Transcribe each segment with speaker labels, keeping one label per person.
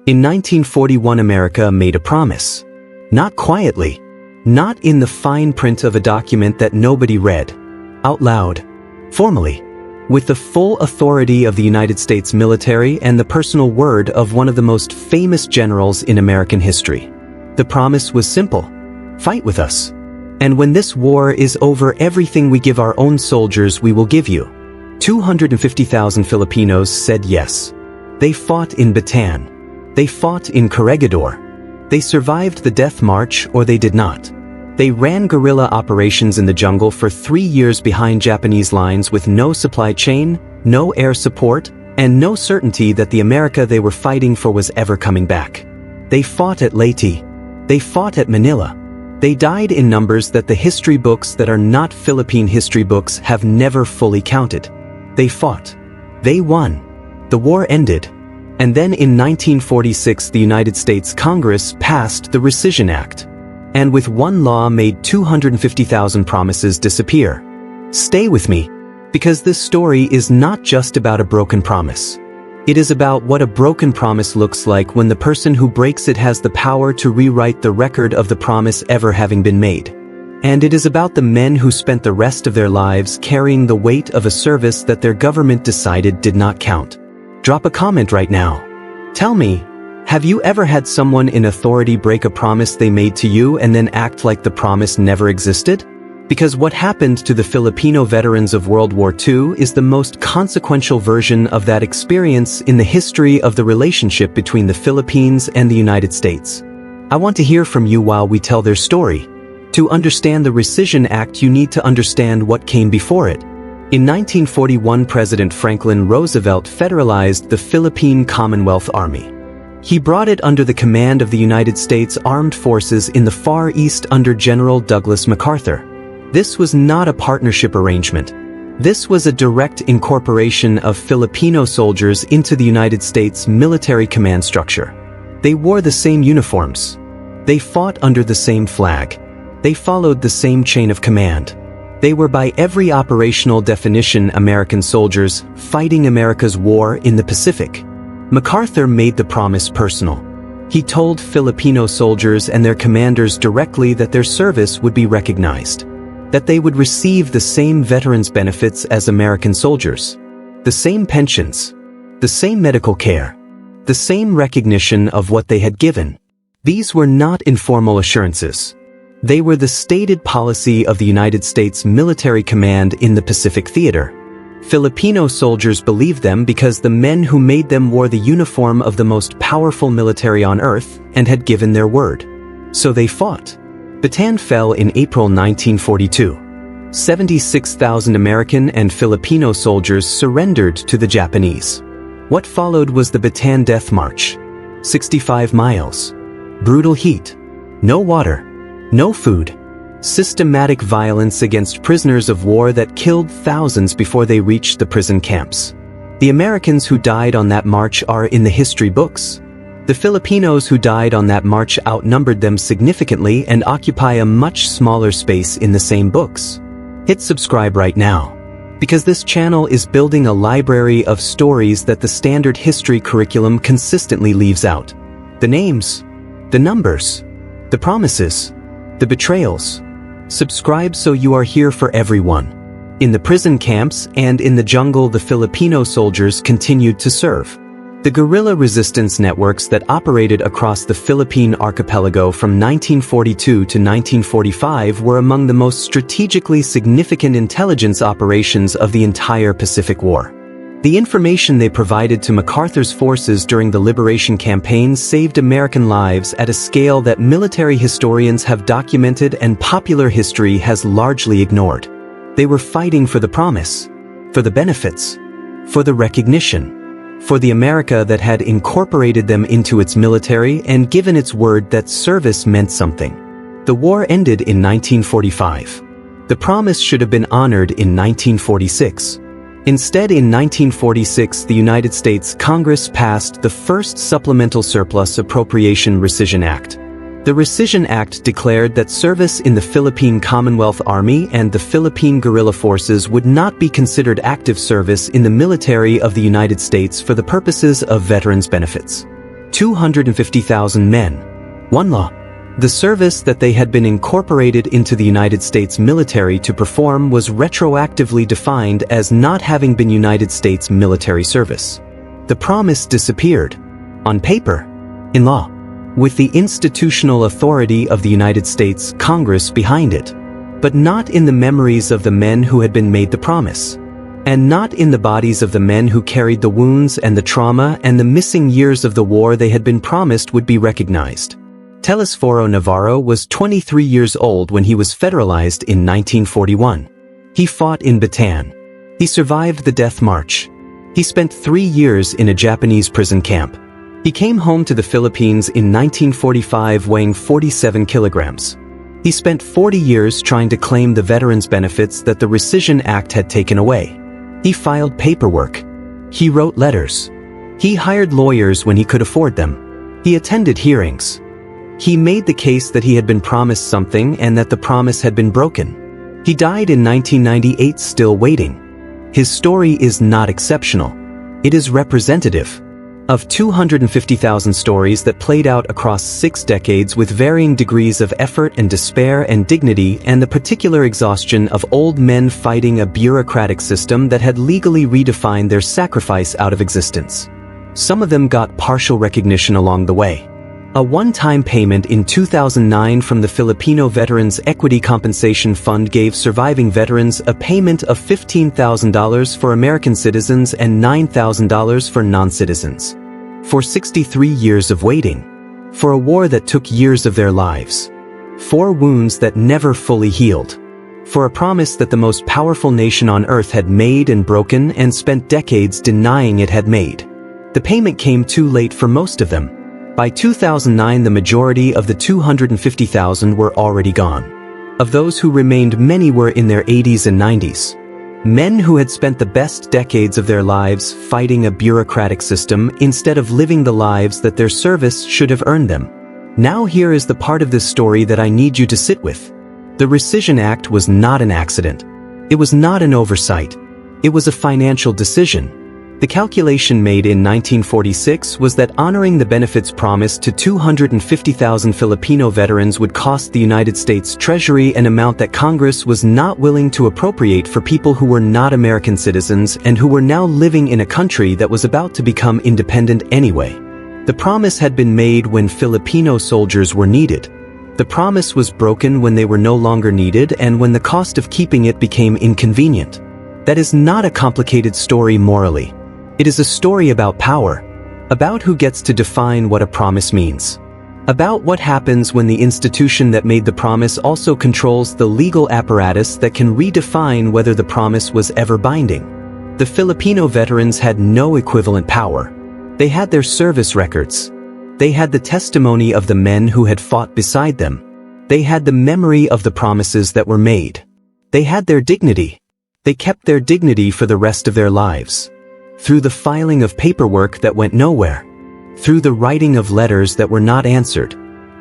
Speaker 1: In 1941, America made a promise. Not quietly, not in the fine print of a document that nobody read, out loud, formally, with the full authority of the United States military and the personal word of one of the most famous generals in American history. The promise was simple: fight with us. And when this war is over, everything we give our own soldiers we will give you. 250,000 Filipinos said yes. They fought in Bataan. They fought in Corregidor. They survived the death march, or they did not. They ran guerrilla operations in the jungle for 3 years behind Japanese lines with no supply chain, no air support, and no certainty that the America they were fighting for was ever coming back. They fought at Leyte. They fought at Manila. They died in numbers that the history books that are not Philippine history books have never fully counted. They fought. They won. The war ended. And then in 1946, the United States Congress passed the Rescission Act. And with one law made 250,000 promises disappear. Stay with me, because this story is not just about a broken promise. It is about what a broken promise looks like when the person who breaks it has the power to rewrite the record of the promise ever having been made. And it is about the men who spent the rest of their lives carrying the weight of a service that their government decided did not count. Drop a comment right now. Tell me, have you ever had someone in authority break a promise they made to you and then act like the promise never existed? Because what happened to the Filipino veterans of World War II is the most consequential version of that experience in the history of the relationship between the Philippines and the United States. I want to hear from you while we tell their story. To understand the Rescission Act, you need to understand what came before it. In 1941, President Franklin Roosevelt federalized the Philippine Commonwealth Army. He brought it under the command of the United States Armed Forces in the Far East under General Douglas MacArthur. This was not a partnership arrangement. This was a direct incorporation of Filipino soldiers into the United States military command structure. They wore the same uniforms. They fought under the same flag. They followed the same chain of command. They were by every operational definition American soldiers fighting America's war in the Pacific. MacArthur made the promise personal. He told Filipino soldiers and their commanders directly that their service would be recognized, that they would receive the same veterans' benefits as American soldiers, the same pensions, the same medical care, the same recognition of what they had given. These were not informal assurances. They were the stated policy of the United States military command in the Pacific Theater. Filipino soldiers believed them because the men who made them wore the uniform of the most powerful military on earth and had given their word. So they fought. Bataan fell in April 1942. 76,000 American and Filipino soldiers surrendered to the Japanese. What followed was the Bataan Death March. 65 miles. Brutal heat. No water. No food. Systematic violence against prisoners of war that killed thousands before they reached the prison camps. The Americans who died on that march are in the history books. The Filipinos who died on that march outnumbered them significantly and occupy a much smaller space in the same books. Hit subscribe right now, because this channel is building a library of stories that the standard history curriculum consistently leaves out. The names, the numbers, the promises, the betrayals. Subscribe so you are here for everyone. In the prison camps and in the jungle, the Filipino soldiers continued to serve. The guerrilla resistance networks that operated across the Philippine archipelago from 1942 to 1945 were among the most strategically significant intelligence operations of the entire Pacific War. The information they provided to MacArthur's forces during the liberation campaign saved American lives at a scale that military historians have documented and popular history has largely ignored. They were fighting for the promise, for the benefits, for the recognition, for the America that had incorporated them into its military and given its word that service meant something. The war ended in 1945. The promise should have been honored in 1946. Instead, in 1946, the United States Congress passed the first Supplemental Surplus Appropriation Rescission Act. The Rescission Act declared that service in the Philippine Commonwealth Army and the Philippine Guerrilla Forces would not be considered active service in the military of the United States for the purposes of veterans' benefits. 250,000 men. One law. The service that they had been incorporated into the United States military to perform was retroactively defined as not having been United States military service. The promise disappeared. On paper. In law. With the institutional authority of the United States Congress behind it. But not in the memories of the men who had been made the promise. And not in the bodies of the men who carried the wounds and the trauma and the missing years of the war they had been promised would be recognized. Telesforo Navarro was 23 years old when he was federalized in 1941. He fought in Bataan. He survived the death march. He spent 3 years in a Japanese prison camp. He came home to the Philippines in 1945 weighing 47 kilograms. He spent 40 years trying to claim the veterans' benefits that the Rescission Act had taken away. He filed paperwork. He wrote letters. He hired lawyers when he could afford them. He attended hearings. He made the case that he had been promised something and that the promise had been broken. He died in 1998 still waiting. His story is not exceptional. It is representative of 250,000 stories that played out across 6 decades with varying degrees of effort and despair and dignity and the particular exhaustion of old men fighting a bureaucratic system that had legally redefined their sacrifice out of existence. Some of them got partial recognition along the way. A one-time payment in 2009 from the Filipino Veterans Equity Compensation Fund gave surviving veterans a payment of $15,000 for American citizens and $9,000 for non-citizens. For 63 years of waiting. For a war that took years of their lives. For wounds that never fully healed. For a promise that the most powerful nation on earth had made and broken and spent decades denying it had made. The payment came too late for most of them. By 2009, the majority of the 250,000 were already gone. Of those who remained, many were in their 80s and 90s. Men who had spent the best decades of their lives fighting a bureaucratic system instead of living the lives that their service should have earned them. Now here is the part of this story that I need you to sit with. The Rescission Act was not an accident. It was not an oversight. It was a financial decision. The calculation made in 1946 was that honoring the benefits promised to 250,000 Filipino veterans would cost the United States Treasury an amount that Congress was not willing to appropriate for people who were not American citizens and who were now living in a country that was about to become independent anyway. The promise had been made when Filipino soldiers were needed. The promise was broken when they were no longer needed and when the cost of keeping it became inconvenient. That is not a complicated story morally. It is a story about power, about who gets to define what a promise means, about what happens when the institution that made the promise also controls the legal apparatus that can redefine whether the promise was ever binding. The Filipino veterans had no equivalent power. They had their service records. They had the testimony of the men who had fought beside them. They had the memory of the promises that were made. They had their dignity. They kept their dignity for the rest of their lives. Through the filing of paperwork that went nowhere. Through the writing of letters that were not answered.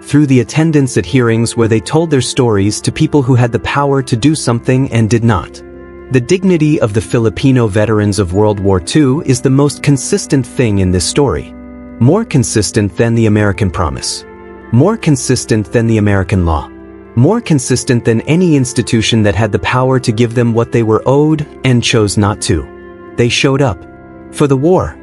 Speaker 1: Through the attendance at hearings where they told their stories to people who had the power to do something and did not. The dignity of the Filipino veterans of World War II is the most consistent thing in this story. More consistent than the American promise. More consistent than the American law. More consistent than any institution that had the power to give them what they were owed and chose not to. They showed up. For the war.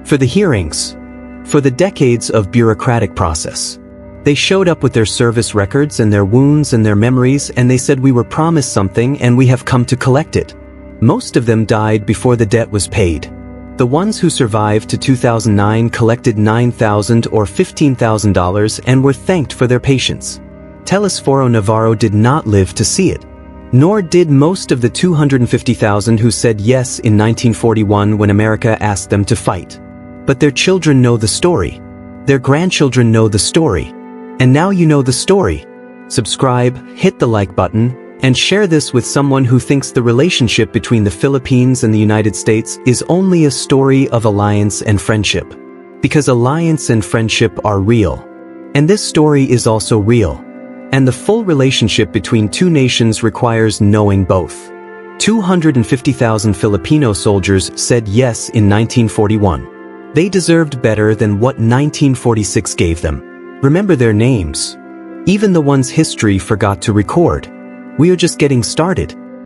Speaker 1: For the hearings. For the decades of bureaucratic process. They showed up with their service records and their wounds and their memories, and they said we were promised something and we have come to collect it. Most of them died before the debt was paid. The ones who survived to 2009 collected $9,000 or $15,000 and were thanked for their patience. Telesforo Navarro did not live to see it. Nor did most of the 250,000 who said yes in 1941 when America asked them to fight. But their children know the story. Their grandchildren know the story. And now you know the story. Subscribe, hit the like button, and share this with someone who thinks the relationship between the Philippines and the United States is only a story of alliance and friendship. Because alliance and friendship are real. And this story is also real. And the full relationship between two nations requires knowing both. 250,000 Filipino soldiers said yes in 1941. They deserved better than what 1946 gave them. Remember their names. Even the ones history forgot to record. We are just getting started.